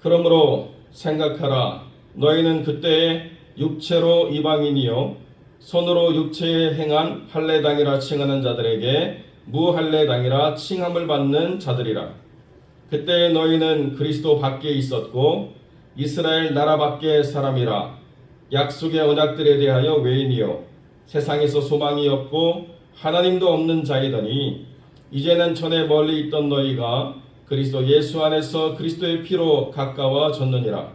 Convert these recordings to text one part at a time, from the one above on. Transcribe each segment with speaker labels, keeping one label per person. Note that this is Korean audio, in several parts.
Speaker 1: 그러므로 생각하라. 너희는 그때에 육체로 이방인이요 손으로 육체에 행한 할례당이라 칭하는 자들에게 무할례당이라 칭함을 받는 자들이라. 그때 너희는 그리스도 밖에 있었고 이스라엘 나라 밖의 사람이라. 약속의 언약들에 대하여 외인이요 세상에서 소망이 없고 하나님도 없는 자이더니 이제는 전에 멀리 있던 너희가 그리스도 예수 안에서 그리스도의 피로 가까워졌느니라.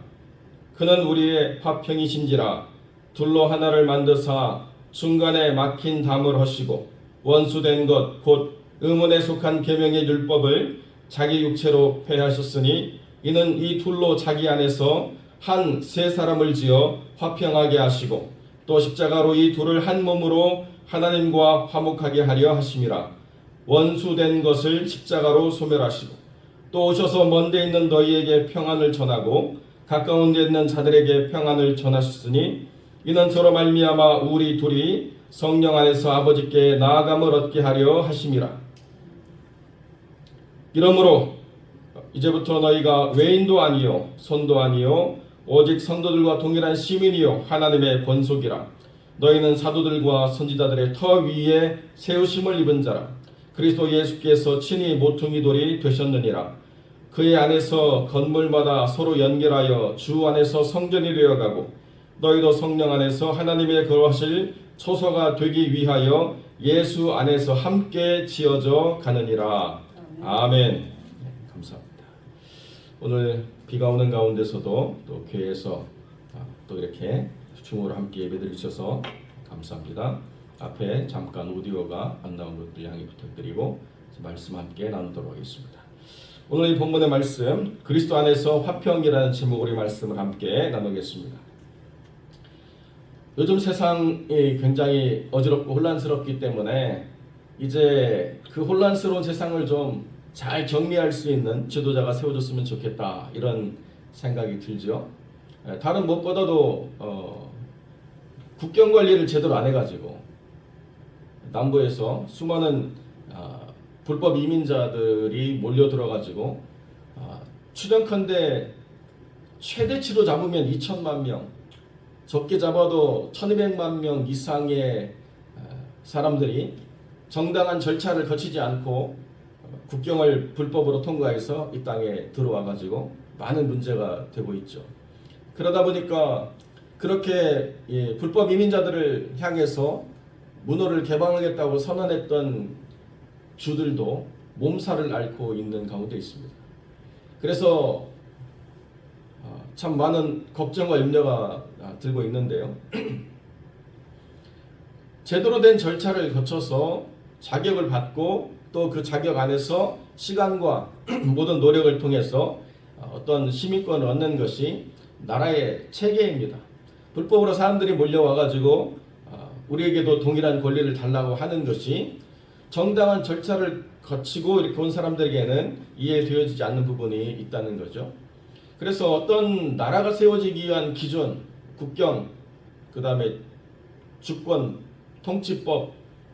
Speaker 1: 그는 우리의 화평이신지라. 둘로 하나를 만드사 중간에 막힌 담을 허시고 원수된 것 곧 의문에 속한 계명의 율법을 자기 육체로 폐하셨으니 이는 이 둘로 자기 안에서 한 세 사람을 지어 화평하게 하시고 또 십자가로 이 둘을 한 몸으로 하나님과 화목하게 하려 하심이라. 원수된 것을 십자가로 소멸하시고 또 오셔서 먼 데 있는 너희에게 평안을 전하고 가까운 데 있는 자들에게 평안을 전하셨으니 이는 저로 말미암아 우리 둘이 성령 안에서 아버지께 나아감을 얻게 하려 하심이라. 이러므로 이제부터 너희가 외인도 아니요 손도 아니요 오직 성도들과 동일한 시민이요 하나님의 권속이라. 너희는 사도들과 선지자들의 터 위에 세우심을 입은 자라. 그리스도 예수께서 친히 모퉁이 돌이 되셨느니라. 그의 안에서 건물마다 서로 연결하여 주 안에서 성전이 되어가고 너희도 성령 안에서 하나님의 거하실 초소가 되기 위하여 예수 안에서 함께 지어져 가느니라. 아멘. 감사합니다. 오늘 비가 오는 가운데서도 또 교회에서 또 이렇게 중으로 함께 예배드려 주셔서 감사합니다. 앞에 잠깐 오디오가 안 나온 것들 양해 부탁드리고 말씀 함께 나누도록 하겠습니다. 오늘 이 본문의 말씀 그리스도 안에서 화평이라는 제목으로 이 말씀을 함께 나누겠습니다. 요즘 세상이 굉장히 어지럽고 혼란스럽기 때문에 이제 그 혼란스러운 세상을 좀 잘 정리할 수 있는 지도자가 세워졌으면 좋겠다 이런 생각이 들죠. 다른 무엇보다도 국경 관리를 제대로 안 해가지고 남부에서 수많은 불법 이민자들이 몰려 들어가지고 추정컨대 최대치로 잡으면 2천만 명, 적게 잡아도 1200만 명 이상의 사람들이 정당한 절차를 거치지 않고 국경을 불법으로 통과해서 이 땅에 들어와 가지고 많은 문제가 되고 있죠. 그러다 보니까 그렇게 불법 이민자들을 향해서 문호를 개방하겠다고 선언했던 주들도 몸살을 앓고 있는 가운데 있습니다. 그래서 참 많은 걱정과 염려가 들고 있는데요. 제대로 된 절차를 거쳐서 자격을 받고 또 그 자격 안에서 시간과 모든 노력을 통해서 어떤 시민권을 얻는 것이 나라의 체계입니다. 불법으로 사람들이 몰려와가지고 우리에게도 동일한 권리를 달라고 하는 것이 정당한 절차를 거치고 이렇게 온 사람들에게는 이해되어지지 않는 부분이 있다는 거죠. 그래서 어떤 나라가 세워지기 위한 기준, 국경, 그 다음에 주권, 통치법,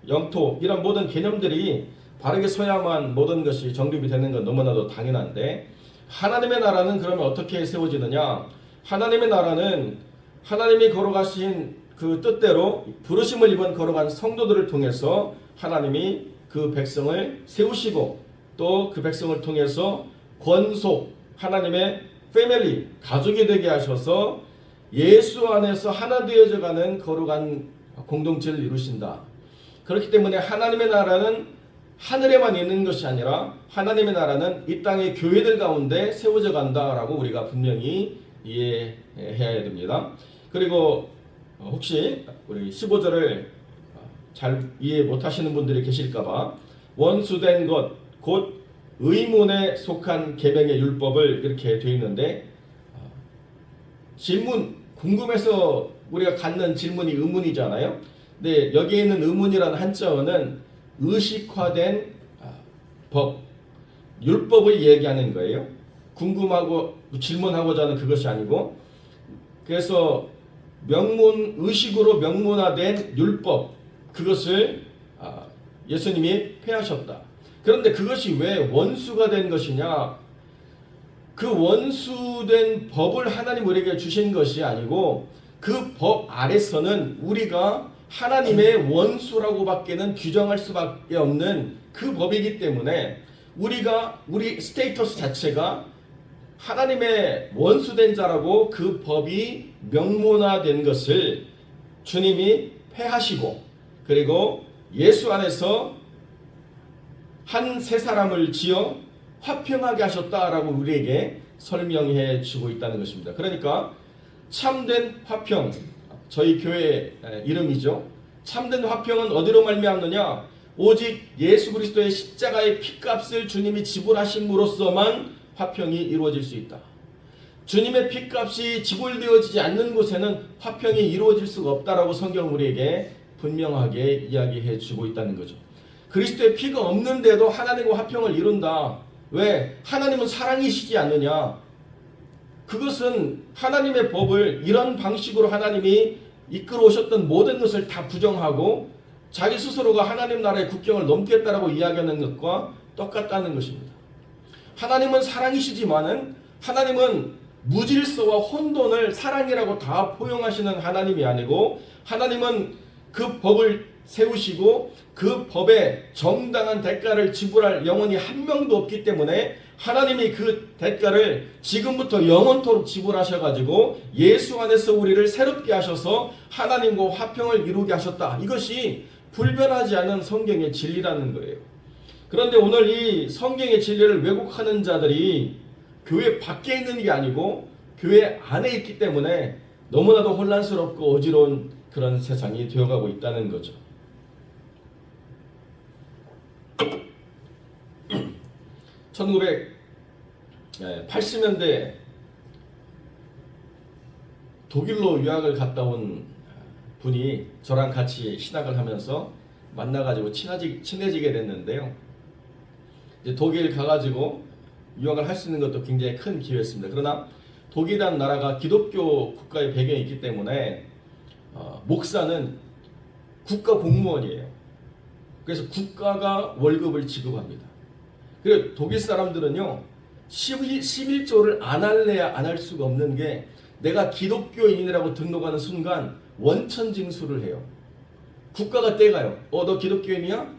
Speaker 1: 영토 이런 모든 개념들이 바르게 서야만 모든 것이 정립이 되는 건 너무나도 당연한데 하나님의 나라는 그러면 어떻게 세워지느냐? 하나님의 나라는 하나님이 걸어가신 그 뜻대로 부르심을 입은 걸어간 성도들을 통해서 하나님이 그 백성을 세우시고 또 그 백성을 통해서 권속 하나님의 패밀리 가족이 되게 하셔서 예수 안에서 하나 되어져가는 거룩한 공동체를 이루신다. 그렇기 때문에 하나님의 나라는 하늘에만 있는 것이 아니라 하나님의 나라는 이 땅의 교회들 가운데 세워져 간다라고 우리가 분명히 이해해야 됩니다. 그리고 혹시 우리 15절을 잘 이해 못하시는 분들이 계실까봐 원수된 것 곧 의문에 속한 계명의 율법을 이렇게 되어 있는데 질문 궁금해서 우리가 갖는 질문이 의문이잖아요. 근데 여기에 있는 의문이라는 한자어는 의식화된 법, 율법을 얘기하는 거예요. 궁금하고 질문하고자 하는 그것이 아니고 그래서 의식으로 명문화된 율법 그것을 예수님이 폐하셨다. 그런데 그것이 왜 원수가 된 것이냐? 그 원수된 법을 하나님 우리에게 주신 것이 아니고 그 법 아래서는 우리가 하나님의 원수라고 밖에는 규정할 수밖에 없는 그 법이기 때문에 우리 스테이터스 자체가 하나님의 원수된 자라고 그 법이 명문화된 것을 주님이 폐하시고 그리고 예수 안에서 한 새 사람을 지어 화평하게 하셨다라고 우리에게 설명해 주고 있다는 것입니다. 그러니까 참된 화평, 저희 교회 이름이죠. 참된 화평은 어디로 말미암느냐? 오직 예수 그리스도의 십자가의 피값을 주님이 지불하심으로써만 화평이 이루어질 수 있다. 주님의 피값이 지불되어지지 않는 곳에는 화평이 이루어질 수가 없다라고 성경 우리에게 분명하게 이야기해 주고 있다는 거죠. 그리스도의 피가 없는데도 하나님과 화평을 이룬다. 왜? 하나님은 사랑이시지 않느냐? 그것은 하나님의 법을 이런 방식으로 하나님이 이끌어 오셨던 모든 것을 다 부정하고 자기 스스로가 하나님 나라의 국경을 넘겠다라고 이야기하는 것과 똑같다는 것입니다. 하나님은 사랑이시지만은 하나님은 무질서와 혼돈을 사랑이라고 다 포용하시는 하나님이 아니고 하나님은 그 법을 세우시고 그 법에 정당한 대가를 지불할 영혼이 한 명도 없기 때문에 하나님이 그 대가를 지금부터 영원토록 지불하셔가지고 예수 안에서 우리를 새롭게 하셔서 하나님과 화평을 이루게 하셨다. 이것이 불변하지 않은 성경의 진리라는 거예요. 그런데 오늘 이 성경의 진리를 왜곡하는 자들이 교회 밖에 있는 게 아니고 교회 안에 있기 때문에 너무나도 혼란스럽고 어지러운 그런 세상이 되어가고 있다는 거죠. 1980년대 독일로 유학을 갔다 온 분이 저랑 같이 신학을 하면서 만나가지고 친해지게 됐는데요. 이제 독일 가가지고 유학을 할 수 있는 것도 굉장히 큰 기회였습니다. 그러나 독일이라는 나라가 기독교 국가의 배경이 있기 때문에 목사는 국가 공무원이에요. 그래서 국가가 월급을 지급합니다. 그리고 독일 사람들은요 11조를 안 할래야 안 할 수가 없는 게 내가 기독교인이라고 등록하는 순간 원천징수를 해요. 국가가 떼가요. 너 기독교인이야?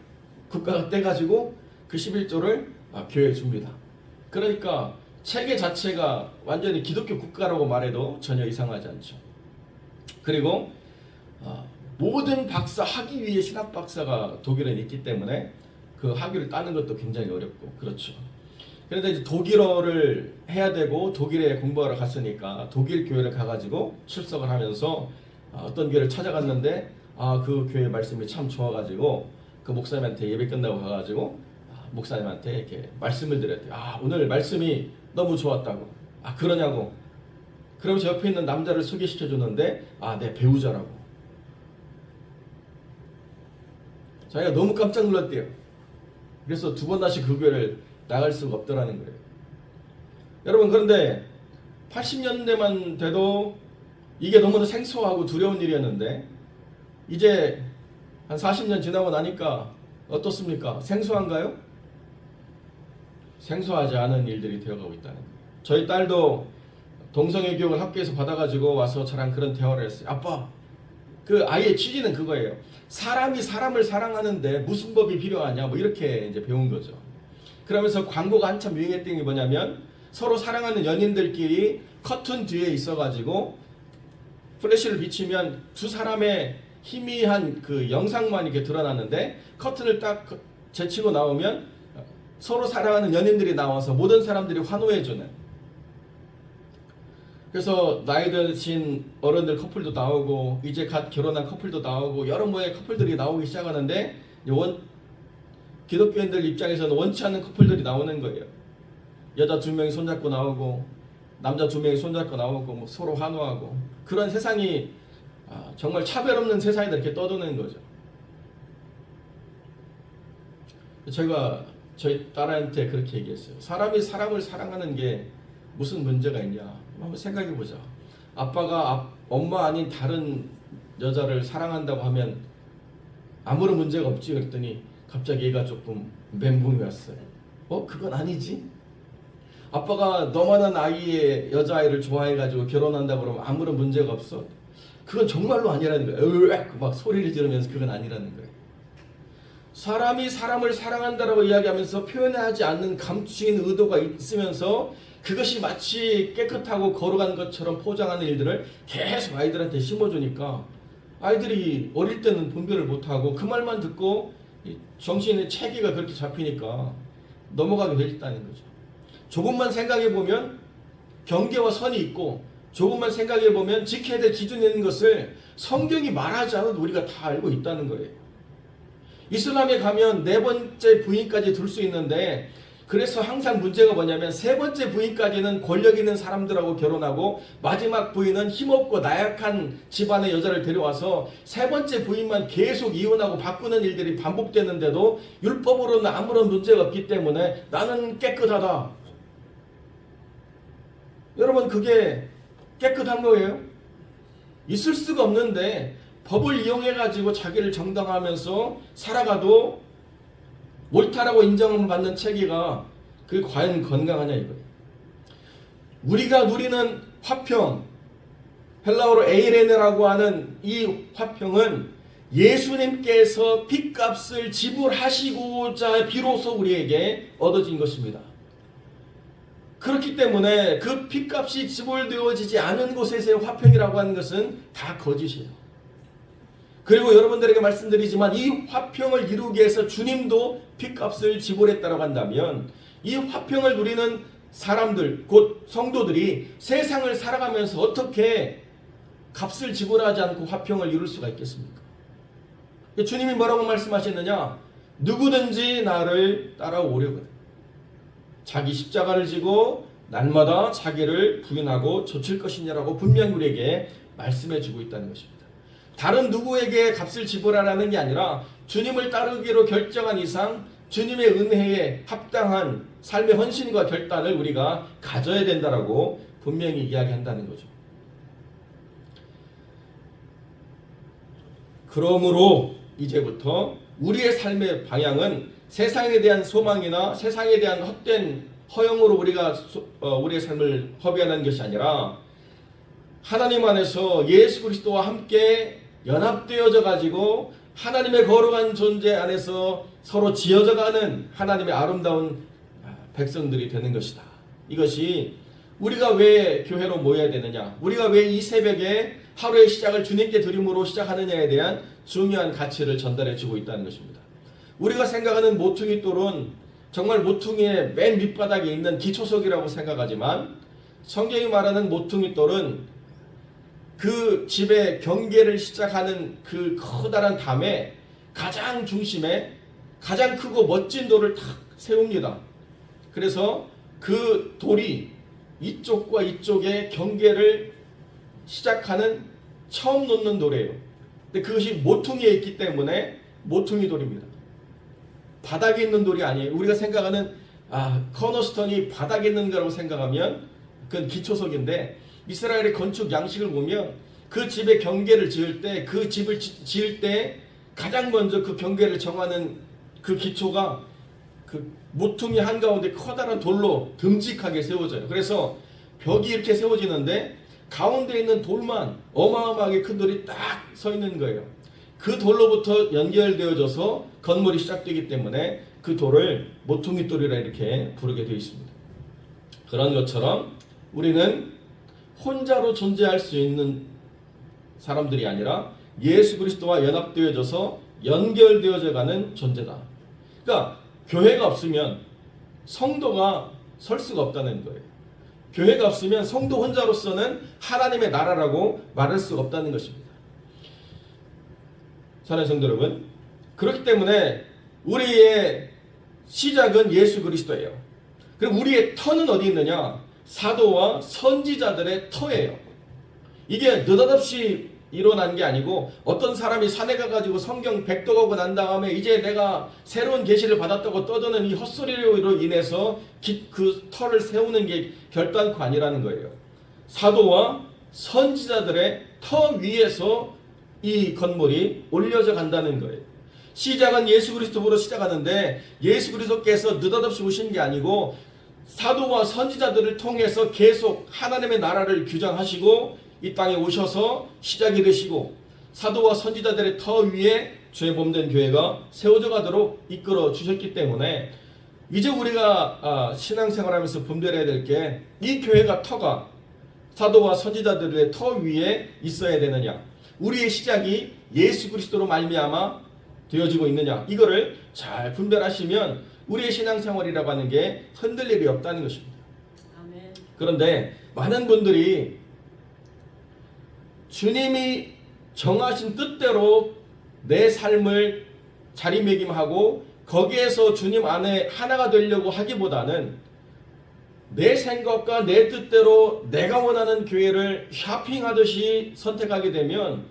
Speaker 1: 국가가 떼가지고 그 11조를 교회에 줍니다. 그러니까 체계 자체가 완전히 기독교 국가라고 말해도 전혀 이상하지 않죠. 그리고 모든 박사 학위 위에 신학 박사가 독일에 있기 때문에 그 학위를 따는 것도 굉장히 어렵고 그렇죠. 그런데 이제 독일어를 해야 되고 독일에 공부하러 갔으니까 독일 교회를 가가지고 출석을 하면서 어떤 교회를 찾아갔는데 그 교회 말씀이 참 좋아가지고 그 목사님한테 예배 끝나고 가가지고 목사님한테 이렇게 말씀을 드렸대요. 오늘 말씀이 너무 좋았다고. 그러냐고. 그러면서 옆에 있는 남자를 소개시켜 줬는데 내 배우자라고. 자기가 너무 깜짝 놀랐대요. 그래서 두 번 다시 그 교회를 나갈 수가 없더라는 거예요. 여러분 그런데 80년대만 돼도 이게 너무나 생소하고 두려운 일이었는데 이제 한 40년 지나고 나니까 어떻습니까? 생소한가요? 생소하지 않은 일들이 되어가고 있다는 거예요. 저희 딸도 동성애 교육을 학교에서 받아가지고 와서 저랑 그런 대화를 했어요. 아빠, 그 아이의 취지는 그거예요. 사람이 사람을 사랑하는데 무슨 법이 필요하냐 뭐 이렇게 이제 배운 거죠. 그러면서 광고가 한참 유행했던 게 뭐냐면 서로 사랑하는 연인들끼리 커튼 뒤에 있어가지고 플래시를 비치면 두 사람의 희미한 그 영상만 이렇게 드러나는데 커튼을 딱 제치고 나오면 서로 사랑하는 연인들이 나와서 모든 사람들이 환호해주는. 그래서 나이 드신 어른들 커플도 나오고 이제 갓 결혼한 커플도 나오고 여러 모의 커플들이 나오기 시작하는데 기독교인들 입장에서는 원치 않는 커플들이 나오는 거예요. 여자 2명이 손잡고 나오고 남자 2명이 손잡고 나오고 뭐 서로 환호하고 그런 세상이 정말 차별 없는 세상이 이렇게 떠도는 거죠. 제가 저희 딸한테 그렇게 얘기했어요. 사람이 사람을 사랑하는 게 무슨 문제가 있냐. 한번 생각해 보자. 아빠가 엄마 아닌 다른 여자를 사랑한다고 하면 아무런 문제가 없지. 그랬더니 갑자기 얘가 조금 멘붕이 왔어요. 그건 아니지. 아빠가 너만한 아이의 여자아이를 좋아해가지고 결혼한다고 그러면 아무런 문제가 없어? 그건 정말로 아니라는 거예요. 으악 막 소리를 지르면서 그건 아니라는 거예요. 사람이 사람을 사랑한다라고 이야기하면서 표현하지 않는 감추인 의도가 있으면서 그것이 마치 깨끗하고 거룩한 것처럼 포장하는 일들을 계속 아이들한테 심어주니까 아이들이 어릴 때는 분별을 못하고 그 말만 듣고 정신의 체계가 그렇게 잡히니까 넘어가게 돼 있다는 거죠. 조금만 생각해보면 경계와 선이 있고 조금만 생각해보면 지켜야 될 기준이 있는 것을 성경이 말하지 않아도 우리가 다 알고 있다는 거예요. 이슬람에 가면 네 번째 부인까지 둘 수 있는데 그래서 항상 문제가 뭐냐면 세 번째 부인까지는 권력 있는 사람들하고 결혼하고 마지막 부인은 힘없고 나약한 집안의 여자를 데려와서 세 번째 부인만 계속 이혼하고 바꾸는 일들이 반복되는데도 율법으로는 아무런 문제가 없기 때문에 나는 깨끗하다. 여러분 그게 깨끗한 거예요? 있을 수가 없는데 법을 이용해가지고 자기를 정당화하면서 살아가도 옳다라고 인정받는 체계가 그게 과연 건강하냐 이거예요. 우리가 누리는 화평, 헬라어로 에이레네라고 하는 이 화평은 예수님께서 핏값을 지불하시고자 비로소 우리에게 얻어진 것입니다. 그렇기 때문에 그 핏값이 지불되어지지 않은 곳에서의 화평이라고 하는 것은 다 거짓이에요. 그리고 여러분들에게 말씀드리지만 이 화평을 이루기 위해서 주님도 핏값을 지불했다고 한다면 이 화평을 누리는 사람들, 곧 성도들이 세상을 살아가면서 어떻게 값을 지불하지 않고 화평을 이룰 수가 있겠습니까? 주님이 뭐라고 말씀하셨느냐? 누구든지 나를 따라오려거든 자기 십자가를 지고 날마다 자기를 부인하고 좇을 것이냐라고 분명히 우리에게 말씀해 주고 있다는 것입니다. 다른 누구에게 값을 지불하라는 게 아니라 주님을 따르기로 결정한 이상 주님의 은혜에 합당한 삶의 헌신과 결단을 우리가 가져야 된다라고 분명히 이야기한다는 거죠. 그러므로 이제부터 우리의 삶의 방향은 세상에 대한 소망이나 세상에 대한 헛된 허영으로 우리가 우리의 삶을 허비하는 것이 아니라 하나님 안에서 예수 그리스도와 함께 연합되어져 가지고 하나님의 거룩한 존재 안에서 서로 지어져 가는 하나님의 아름다운 백성들이 되는 것이다. 이것이 우리가 왜 교회로 모여야 되느냐, 우리가 왜 이 새벽에 하루의 시작을 주님께 드림으로 시작하느냐에 대한 중요한 가치를 전달해 주고 있다는 것입니다. 우리가 생각하는 모퉁이 돌은 정말 모퉁이의 맨 밑바닥에 있는 기초석이라고 생각하지만 성경이 말하는 모퉁이 돌은 그 집의 경계를 시작하는 그 커다란 담에 가장 중심에 가장 크고 멋진 돌을 탁 세웁니다. 그래서 그 돌이 이쪽과 이쪽의 경계를 시작하는 처음 놓는 돌이에요. 근데 그것이 모퉁이에 있기 때문에 모퉁이 돌입니다. 바닥에 있는 돌이 아니에요. 우리가 생각하는 커너스톤이 바닥에 있는 거라고 생각하면 그건 기초석인데 이스라엘의 건축 양식을 보면 그 집의 경계를 지을 때 그 집을 지을 때 가장 먼저 그 경계를 정하는 그 기초가 그 모퉁이 한가운데 커다란 돌로 듬직하게 세워져요. 그래서 벽이 이렇게 세워지는데 가운데 있는 돌만 어마어마하게 큰 돌이 딱 서 있는 거예요. 그 돌로부터 연결되어져서 건물이 시작되기 때문에 그 돌을 모퉁이 돌이라 이렇게 부르게 되어 있습니다. 그런 것처럼 우리는 혼자로 존재할 수 있는 사람들이 아니라 예수 그리스도와 연합되어져서 연결되어져 가는 존재다. 그러니까 교회가 없으면 성도가 설 수가 없다는 거예요. 교회가 없으면 성도 혼자로서는 하나님의 나라라고 말할 수가 없다는 것입니다. 사랑하는 성도 여러분, 그렇기 때문에 우리의 시작은 예수 그리스도예요. 그럼 우리의 터는 어디 있느냐? 사도와 선지자들의 터예요. 이게 느닷없이 일어난 게 아니고 어떤 사람이 산에 가가지고 성경 백독하고 난 다음에 이제 내가 새로운 계시를 받았다고 떠드는 이 헛소리로 인해서 그 터를 세우는 게 결단코 아니라는 거예요. 사도와 선지자들의 터 위에서 이 건물이 올려져 간다는 거예요. 시작은 예수 그리스도로 시작하는데 예수 그리스도께서 느닷없이 오신 게 아니고 사도와 선지자들을 통해서 계속 하나님의 나라를 규정하시고 이 땅에 오셔서 시작이 되시고 사도와 선지자들의 터 위에 주의 몸된 교회가 세워져 가도록 이끌어 주셨기 때문에 이제 우리가 신앙생활하면서 분별해야 될 게 이 교회가 터가 사도와 선지자들의 터 위에 있어야 되느냐, 우리의 시작이 예수 그리스도로 말미암아 되어지고 있느냐, 이거를 잘 분별하시면 우리의 신앙생활이라고 하는 게 흔들릴 일이 없다는 것입니다.
Speaker 2: 아멘.
Speaker 1: 그런데 많은 분들이 주님이 정하신 뜻대로 내 삶을 자리매김하고 거기에서 주님 안에 하나가 되려고 하기보다는 내 생각과 내 뜻대로 내가 원하는 교회를 쇼핑하듯이 선택하게 되면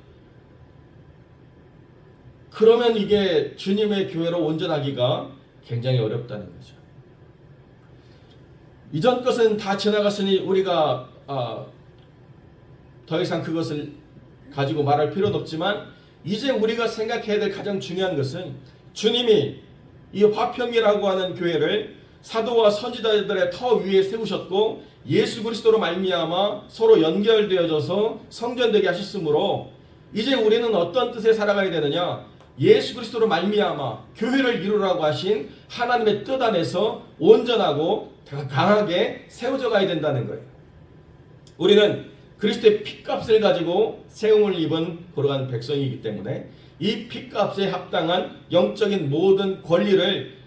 Speaker 1: 그러면 이게 주님의 교회로 온전하기가 굉장히 어렵다는 거죠. 이전 것은 다 지나갔으니 우리가 더 이상 그것을 가지고 말할 필요는 없지만 이제 우리가 생각해야 될 가장 중요한 것은 주님이 이 화평이라고 하는 교회를 사도와 선지자들의 터 위에 세우셨고 예수 그리스도로 말미암아 서로 연결되어져서 성전되게 하셨으므로 이제 우리는 어떤 뜻에 살아가야 되느냐, 예수 그리스도로 말미암아 교회를 이루라고 하신 하나님의 뜻 안에서 온전하고 강하게 세워져 가야 된다는 거예요. 우리는 그리스도의 핏값을 가지고 세움을 입은 거룩한 백성이기 때문에 이 핏값에 합당한 영적인 모든 권리를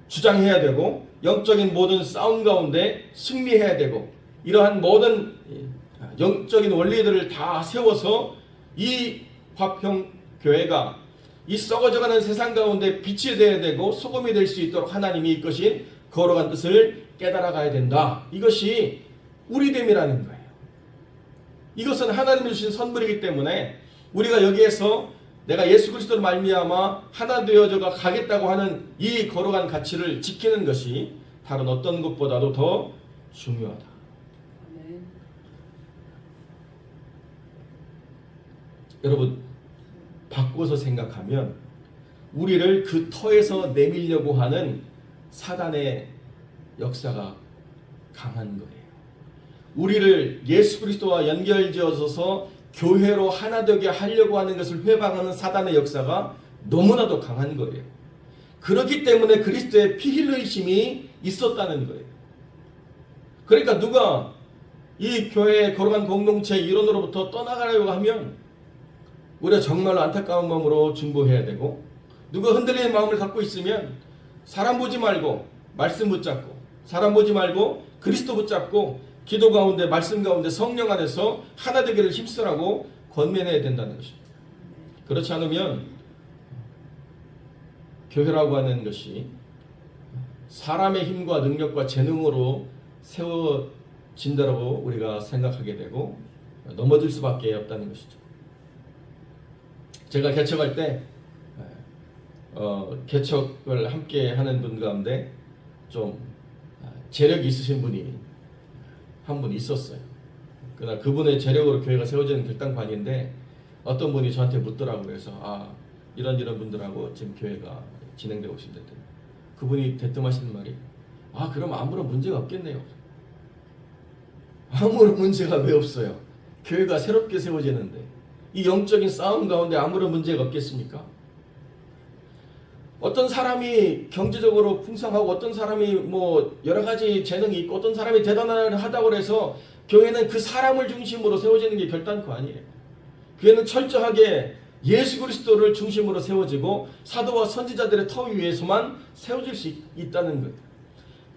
Speaker 1: 주장해야 되고 영적인 모든 싸움 가운데 승리해야 되고 이러한 모든 영적인 원리들을 다 세워서 이 화평교회가 이 썩어져가는 세상 가운데 빛이 되어야 되고 소금이 될 수 있도록 하나님이 이끄신 거룩한 뜻을 깨달아 가야 된다. 이것이 우리됨이라는 거예요. 이것은 하나님이 주신 선물이기 때문에 우리가 여기에서 내가 예수 그리스도를 말미암아 하나 되어져 가겠다고 하는 이 거룩한 가치를 지키는 것이 다른 어떤 것보다도 더 중요하다.
Speaker 2: 아멘.
Speaker 1: 여러분, 바꿔서 생각하면 우리를 그 터에서 내밀려고 하는 사단의 역사가 강한 거예요. 우리를 예수 그리스도와 연결지어서 교회로 하나 되게 하려고 하는 것을 회방하는 사단의 역사가 너무나도 강한 거예요. 그렇기 때문에 그리스도의 피 흘리심이 있었다는 거예요. 그러니까 누가 이 교회의 거룩한 공동체의 일원으로부터 떠나가려고 하면 우리가 정말로 안타까운 마음으로 중보해야 되고, 누가 흔들리는 마음을 갖고 있으면 사람 보지 말고 말씀 붙잡고, 사람 보지 말고 그리스도 붙잡고 기도 가운데 말씀 가운데 성령 안에서 하나 되기를 힘쓰라고 권면해야 된다는 것입니다. 그렇지 않으면 교회라고 하는 것이 사람의 힘과 능력과 재능으로 세워진다고 우리가 생각하게 되고 넘어질 수밖에 없다는 것이죠. 제가 개척할 때 개척을 함께 하는 분 가운데 좀 재력이 있으신 분이 한 분 있었어요. 그러나 그분의 재력으로 교회가 세워지는 결단관인데 어떤 분이 저한테 묻더라고요. 그래서 이런 분들하고 지금 교회가 진행되고 있습니다. 그분이 대뜸하시는 말이 그럼 아무런 문제가 없겠네요. 아무런 문제가 왜 없어요? 교회가 새롭게 세워지는데 이 영적인 싸움 가운데 아무런 문제가 없겠습니까? 어떤 사람이 경제적으로 풍성하고 어떤 사람이 뭐 여러 가지 재능이 있고 어떤 사람이 대단하다고 해서 교회는 그 사람을 중심으로 세워지는 게 결단코 아니에요. 교회는 철저하게 예수 그리스도를 중심으로 세워지고 사도와 선지자들의 터 위에서만 세워질 수 있다는 거예요.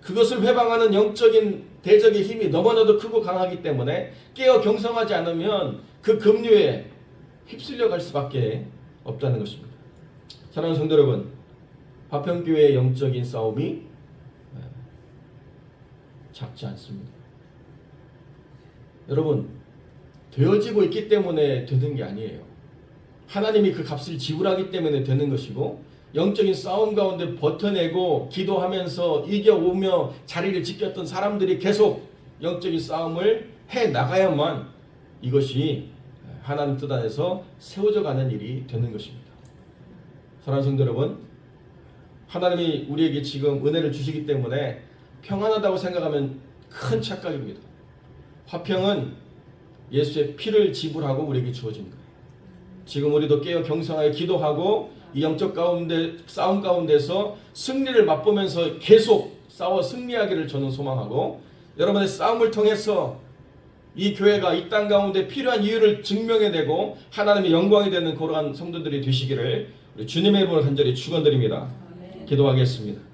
Speaker 1: 그것을 회방하는 영적인 대적의 힘이 너무나도 크고 강하기 때문에 깨어 경성하지 않으면 그 급류에 휩쓸려 갈 수밖에 없다는 것입니다. 사랑하는 성도 여러분, 화평교회의 영적인 싸움이 작지 않습니다. 여러분, 되어지고 있기 때문에 되는 게 아니에요. 하나님이 그 값을 지불하기 때문에 되는 것이고 영적인 싸움 가운데 버텨내고 기도하면서 이겨오며 자리를 지켰던 사람들이 계속 영적인 싸움을 해나가야만 이것이 하나님 뜻 안에서 세워져 가는 일이 되는 것입니다. 사랑하는 성도 여러분, 하나님이 우리에게 지금 은혜를 주시기 때문에 평안하다고 생각하면 큰 착각입니다. 화평은 예수의 피를 지불하고 우리에게 주어진 거예요. 지금 우리도 깨어 경성하여 기도하고 이 영적 싸움 가운데서 승리를 맛보면서 계속 싸워 승리하기를 저는 소망하고, 여러분의 싸움을 통해서 이 교회가 이 땅 가운데 필요한 이유를 증명해내고 하나님의 영광이 되는 그러한 성도들이 되시기를 우리 주님의 이름으로 간절히 축원드립니다. 기도하겠습니다.